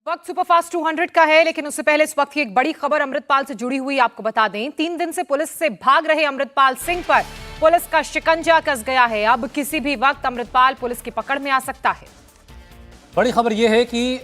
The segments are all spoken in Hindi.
वक्त सुपरफास्ट 200 का है, लेकिन उससे पहले इस वक्त की एक बड़ी खबर अमृतपाल से जुड़ी हुई आपको बता दें। 3 दिन से पुलिस से भाग रहे अमृतपाल सिंह पर पुलिस का शिकंजा कस गया है। अब किसी भी वक्त अमृतपाल पुलिस की पकड़ में आ सकता है। बड़ी खबर यह है कि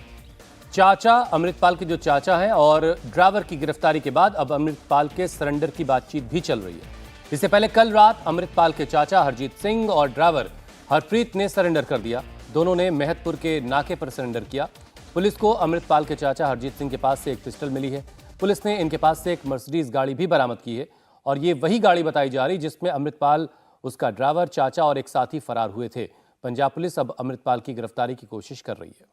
चाचा अमृतपाल के जो चाचा हैं और ड्राइवर की गिरफ्तारी के बाद अब अमृतपाल के सरेंडर की बातचीत भी चल रही है। इससे पहले कल रात अमृतपाल के चाचा हरजीत सिंह और ड्राइवर हरप्रीत ने सरेंडर कर दिया। दोनों ने महतपुर के नाके पर सरेंडर किया। पुलिस को अमृतपाल के चाचा हरजीत सिंह के पास से एक पिस्टल मिली है। पुलिस ने इनके पास से एक मर्सिडीज गाड़ी भी बरामद की है और ये वही गाड़ी बताई जा रही जिसमें अमृतपाल, उसका ड्राइवर, चाचा और एक साथी फरार हुए थे। पंजाब पुलिस अब अमृतपाल की गिरफ्तारी की कोशिश कर रही है।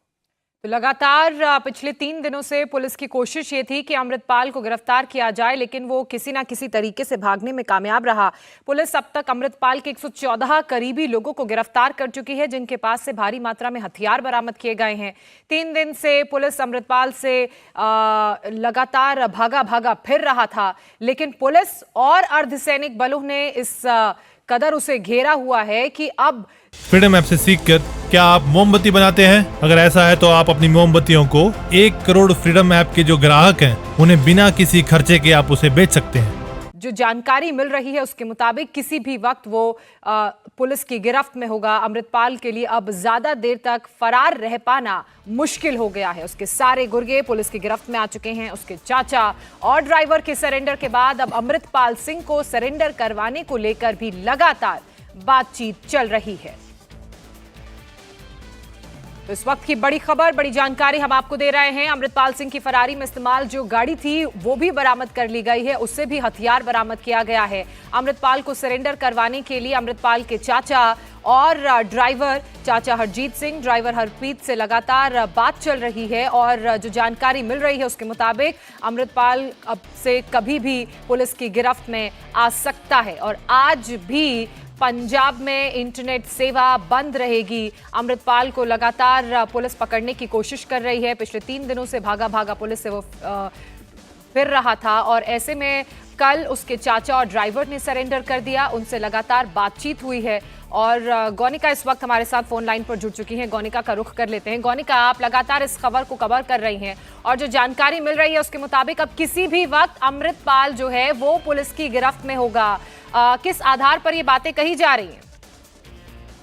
तो लगातार पिछले 3 दिनों से पुलिस की कोशिश ये थी कि अमृतपाल को गिरफ्तार किया जाए, लेकिन वो किसी ना किसी तरीके से भागने में कामयाब रहा। पुलिस अब तक अमृतपाल के 114 करीबी लोगों को गिरफ्तार कर चुकी है, जिनके पास से भारी मात्रा में हथियार बरामद किए गए हैं। 3 दिन से पुलिस अमृतपाल से लगातार भागा फिर रहा था, लेकिन पुलिस और अर्धसैनिक बलों ने इस कदर उसे घेरा हुआ है कि अब फ्रीडम ऐप से सीखकर क्या आप मोमबत्ती बनाते हैं? अगर ऐसा है तो आप अपनी मोमबत्तियों को 1 करोड़ फ्रीडम ऐप के जो ग्राहक हैं उन्हें बिना किसी खर्चे के आप उसे बेच सकते हैं। जो जानकारी मिल रही है उसके मुताबिक किसी भी वक्त वो पुलिस की गिरफ्त में होगा। अमृतपाल के लिए अब ज्यादा देर तक फरार रह पाना मुश्किल हो गया है। उसके सारे गुर्गे पुलिस की गिरफ्त में आ चुके हैं। उसके चाचा और ड्राइवर के सरेंडर के बाद अब अमृतपाल सिंह को सरेंडर करवाने को लेकर भी लगातार बातचीत चल रही है। तो इस वक्त की बड़ी खबर, बड़ी जानकारी हम आपको दे रहे हैं। अमृतपाल सिंह की फरारी में इस्तेमाल जो गाड़ी थी वो भी बरामद कर ली गई है, उससे भी हथियार बरामद किया गया है। अमृतपाल को सरेंडर करवाने के लिए अमृतपाल के चाचा और ड्राइवर, चाचा हरजीत सिंह, ड्राइवर हरप्रीत से लगातार बात चल रही है और जो जानकारी मिल रही है उसके मुताबिक अमृतपाल अब से कभी भी पुलिस की गिरफ्त में आ सकता है और आज भी पंजाब में इंटरनेट सेवा बंद रहेगी। अमृतपाल को लगातार पुलिस पकड़ने की कोशिश कर रही है। पिछले 3 दिनों से भागा पुलिस से वो फिर रहा था और ऐसे में कल उसके चाचा और ड्राइवर ने सरेंडर कर दिया। उनसे लगातार बातचीत हुई है और गौनिका इस वक्त हमारे साथ फोन लाइन पर जुड़ चुकी हैं। गौनिका का रुख कर लेते हैं। गौनिका, आप लगातार इस खबर को कवर कर रही हैं और जो जानकारी मिल रही है उसके मुताबिक अब किसी भी वक्त अमृतपाल जो है वो पुलिस की गिरफ्त में होगा। किस आधार पर ये बातें कही जा रही हैं?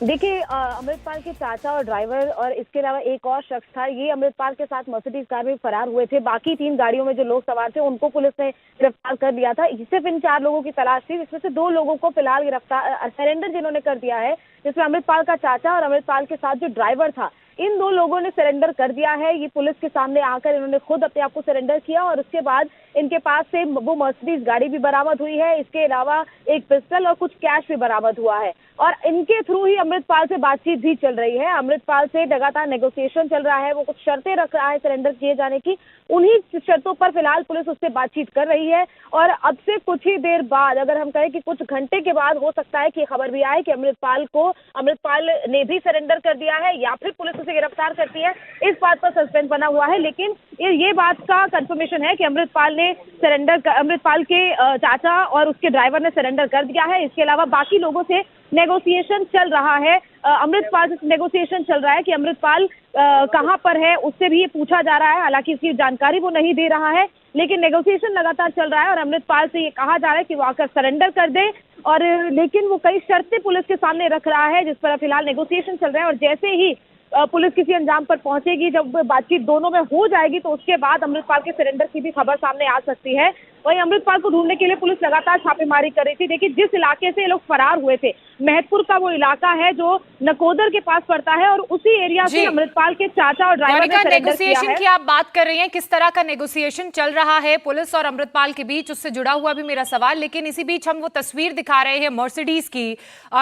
देखिए, अमृतपाल के चाचा और ड्राइवर और इसके अलावा एक और शख्स था, ये अमृतपाल के साथ मर्सिडीज कार में फरार हुए थे। बाकी 3 गाड़ियों में जो लोग सवार थे उनको पुलिस ने गिरफ्तार कर लिया था। सिर्फ इन 4 लोगों की तलाश थी, जिसमें से 2 लोगों को फिलहाल गिरफ्तार सरेंडर जिन्होंने कर दिया है, जिसमें अमृतपाल का चाचा और अमृतपाल के साथ जो ड्राइवर था, इन 2 लोगों ने सरेंडर कर दिया है। ये पुलिस के सामने आकर इन्होंने खुद अपने आप को सरेंडर किया और उसके बाद इनके पास से वो मर्सिडीज गाड़ी भी बरामद हुई है। इसके अलावा एक पिस्टल और कुछ कैश भी बरामद हुआ है और इनके थ्रू ही अमृतपाल से बातचीत भी चल रही है। अमृतपाल से लगातार नेगोशिएशन चल रहा है। वो कुछ शर्तें रख रहा है सरेंडर किए जाने की। उन्हीं शर्तों पर फिलहाल पुलिस उससे बातचीत कर रही है और अब से कुछ ही देर बाद, अगर हम कहें कि कुछ घंटे के बाद, हो सकता है कि खबर भी आए कि अमृतपाल ने भी सरेंडर कर दिया है या फिर पुलिस उसे गिरफ्तार करती है। इस बात पर सस्पेंस बना हुआ है, लेकिन ये बात का कंफर्मेशन है कि अमृतपाल के चाचा और उसके ड्राइवर ने सरेंडर कर दिया है। इसके अलावा बाकी लोगों से नेगोशिएशन चल रहा है। अमृतपाल से नेगोशिएशन चल रहा है कि अमृतपाल कहां पर है, उससे भी ये पूछा जा रहा है। हालांकि इसकी जानकारी वो नहीं दे रहा है, लेकिन नेगोशिएशन लगातार चल रहा है और अमृतपाल से ये कहा जा रहा है कि वो आकर सरेंडर कर दे। और लेकिन वो कई शर्तें पुलिस के सामने रख रहा है, जिस पर फिलहाल नेगोशिएशन चल रहा है और जैसे ही पुलिस किसी अंजाम पर पहुंचेगी, जब बातचीत दोनों में हो जाएगी, तो उसके बाद अमृतपाल के सरेंडर की भी खबर सामने आ सकती है। वहीं अमृतपाल को ढूंढने के लिए पुलिस लगातार छापेमारी कर रही थी। देखिए, जिस इलाके से ये लोग फरार हुए थे, महतपुर का वो इलाका है जो नकोदर के पास पड़ता है और उसी एरिया से अमृतपाल के चाचा और ड्राइवर ने सरेंडर किया है। की आप बात कर रही हैं, किस तरह का नेगोशिएशन चल रहा है पुलिस और अमृतपाल के बीच, उससे जुड़ा हुआ भी मेरा सवाल। लेकिन इसी बीच हम वो तस्वीर दिखा रहे हैं मर्सिडीज की,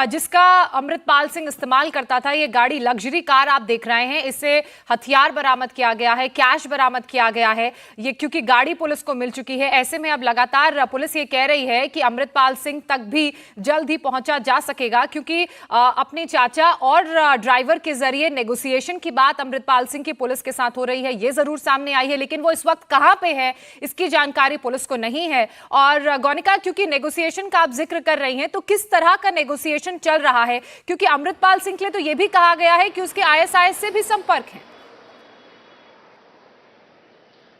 जिसका अमृतपाल सिंह इस्तेमाल करता था। ये गाड़ी लग्जरी कार आप देख रहे हैं। इससे हथियार बरामद किया गया है, कैश बरामद किया गया है। ये क्योंकि गाड़ी पुलिस को मिल चुकी है, ऐसे में अब लगातार पुलिस ये कह रही है कि अमृतपाल सिंह तक भी जल्द ही पहुंचा जा सकेगा, क्योंकि अपने चाचा और ड्राइवर के जरिए नेगोशिएशन की बात अमृतपाल सिंह की पुलिस के साथ हो रही है, ये जरूर सामने आई है। लेकिन वो इस वक्त कहां पे है, इसकी जानकारी पुलिस को नहीं है। और गौनिका, क्योंकि नेगोशिएशन का आप जिक्र कर रही हैं, तो किस तरह का नेगोशिएशन चल रहा है? क्योंकि अमृतपाल सिंह के लिए तो यह भी कहा गया है कि उसके आईएसआईएस से भी संपर्क है।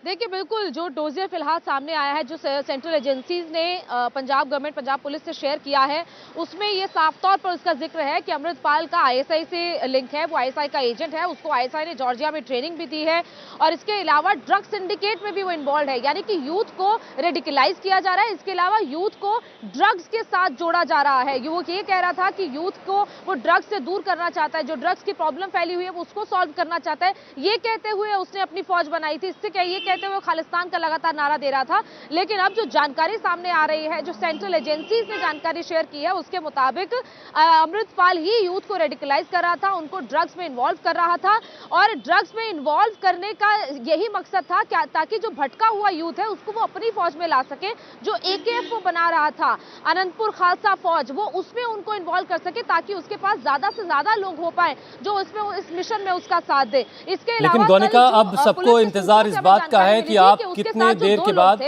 देखिए बिल्कुल जो डोजियर फिलहाल सामने आया है, जो सेंट्रल एजेंसीज ने पंजाब गवर्नमेंट, पंजाब पुलिस से शेयर किया है, उसमें ये साफ तौर पर उसका जिक्र है कि अमृतपाल का आईएसआई से लिंक है, वो आईएसआई का एजेंट है, उसको आईएसआई ने जॉर्जिया में ट्रेनिंग भी दी है और इसके अलावा ड्रग सिंडिकेट में भी वो इन्वॉल्व है, यानी कि यूथ को रेडिकलाइज किया जा रहा है। इसके अलावा यूथ को ड्रग्स के साथ जोड़ा जा रहा है। युवक ये कह रहा था कि यूथ को वो ड्रग्स से दूर करना चाहता है, जो ड्रग्स की प्रॉब्लम फैली हुई है वो उसको सॉल्व करना चाहता है। ये कहते हुए उसने अपनी फौज बनाई थी। इससे ये कहते हुए खालिस्तान का लगातार नारा दे रहा था। लेकिन अब जो जानकारी सामने आ रही है, जो सेंट्रल एजेंसीज ने जानकारी शेयर की है, उसके मुताबिक अमृतपाल ही यूथ को रेडिकलाइज कर रहा था, उनको ड्रग्स में इन्वॉल्व कर रहा था और ड्रग्स में इन्वॉल्व करने का यही मकसद था क्या, ताकि जो भटका हुआ यूथ है उसको वो अपनी फौज में ला सके। जो एकेएफ वो बना रहा था, अनंतपुर खालसा फौज, वो उसमें उनको इन्वॉल्व कर सके ताकि उसके पास ज्यादा से ज्यादा लोग हो पाए जो उसमें इस मिशन में उसका साथ दे। इसके लेकिन अलावा गौनिका, अब सबको इंतजार इस बात का है कि आप कितने देर के बाद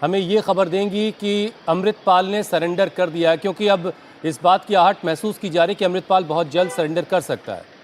हमें ये खबर देंगी कि अमृतपाल ने सरेंडर कर दिया है, क्योंकि अब इस बात की आहट महसूस की जा रही है कि अमृतपाल बहुत जल्द सरेंडर कर सकता है।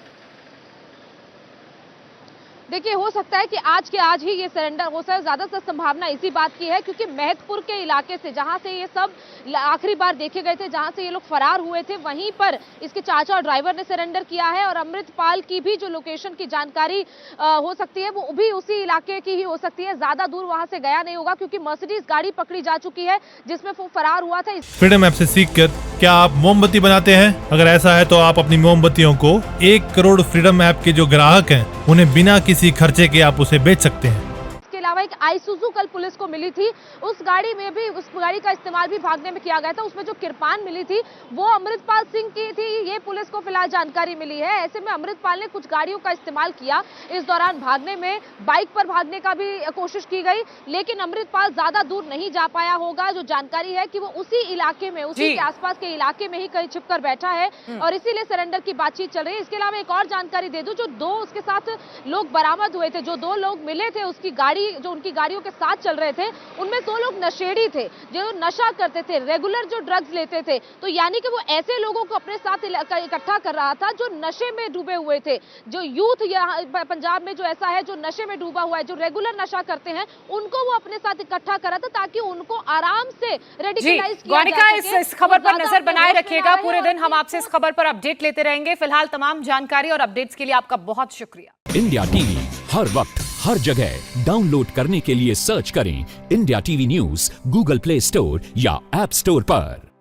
देखिए हो सकता है कि आज के आज ही ये सरेंडर हो सकता है। ज्यादातर संभावना इसी बात की है क्योंकि महतपुर के इलाके से, जहां से ये सब आखिरी बार देखे गए थे, जहां से ये लोग फरार हुए थे, वहीं पर इसके चाचा और ड्राइवर ने सरेंडर किया है। और अमृतपाल की भी जो लोकेशन की जानकारी हो सकती है वो भी उसी इलाके की ही हो सकती है, ज्यादा दूर वहां से गया नहीं होगा क्योंकि मर्सिडीज गाड़ी पकड़ी जा चुकी है जिसमें वो फरार हुआ था। फ्रीडम ऐप से सीखकर क्या आप मोमबत्ती बनाते हैं? अगर ऐसा है तो आप अपनी मोमबत्तियों को 1 करोड़ फ्रीडम ऐप के जो ग्राहक हैं उन्हें बिना किसी खर्चे के आप उसे बेच सकते हैं। इसके अलावा एक आईसुजू कल पुलिस को मिली थी, उस गाड़ी में भी, उस गाड़ी का इस्तेमाल भी भागने में किया गया था। उसमें जो किरपान मिली थी वो अमृतपाल सिंह की थी, ये पुलिस को फिलहाल जानकारी मिली है। ऐसे में अमृतपाल ने कुछ गाड़ियों का इस्तेमाल किया इस दौरान भागने में, बाइक पर भागने का भी कोशिश की गई, लेकिन अमृतपाल ज्यादा दूर नहीं जा पाया होगा। जो जानकारी है कि वो उसी इलाके में, उसी के आसपास के इलाके में ही कहीं छिप कर बैठा है और इसीलिए सरेंडर की बातचीत चल रही है। इसके अलावा एक और जानकारी दे दूं, जो 2 उसके साथ लोग बरामद हुए थे, जो 2 लोग मिले थे उसकी गाड़ी, जो उनकी गाड़ियों के साथ चल रहे थे, उनमें 2 लोग नशेड़ी थे जो नशा करते थे, रेगुलर जो ड्रग्स लेते थे। तो यानी कि वो ऐसे लोगों को अपने साथ इकट्ठा कर रहा था जो नशे में डूबे हुए थे। जो यूथ यहाँ पंजाब में जो ऐसा है, जो नशे में डूबा हुआ है, जो रेगुलर नशा करते हैं, उनको वो अपने साथ इकट्ठा कर रहा था ताकि उनको आराम से रेडिकलाइज किया जा सके। इस खबर पर नजर बनाए रखिएगा। पूरे दिन हम आपसे इस खबर पर अपडेट लेते रहेंगे। फिलहाल तमाम जानकारी और अपडेट्स के लिए आपका बहुत शुक्रिया। इंडिया टीवी हर वक्त हर जगह डाउनलोड करने के लिए सर्च करें India TV news Google play store या ऐप स्टोर पर।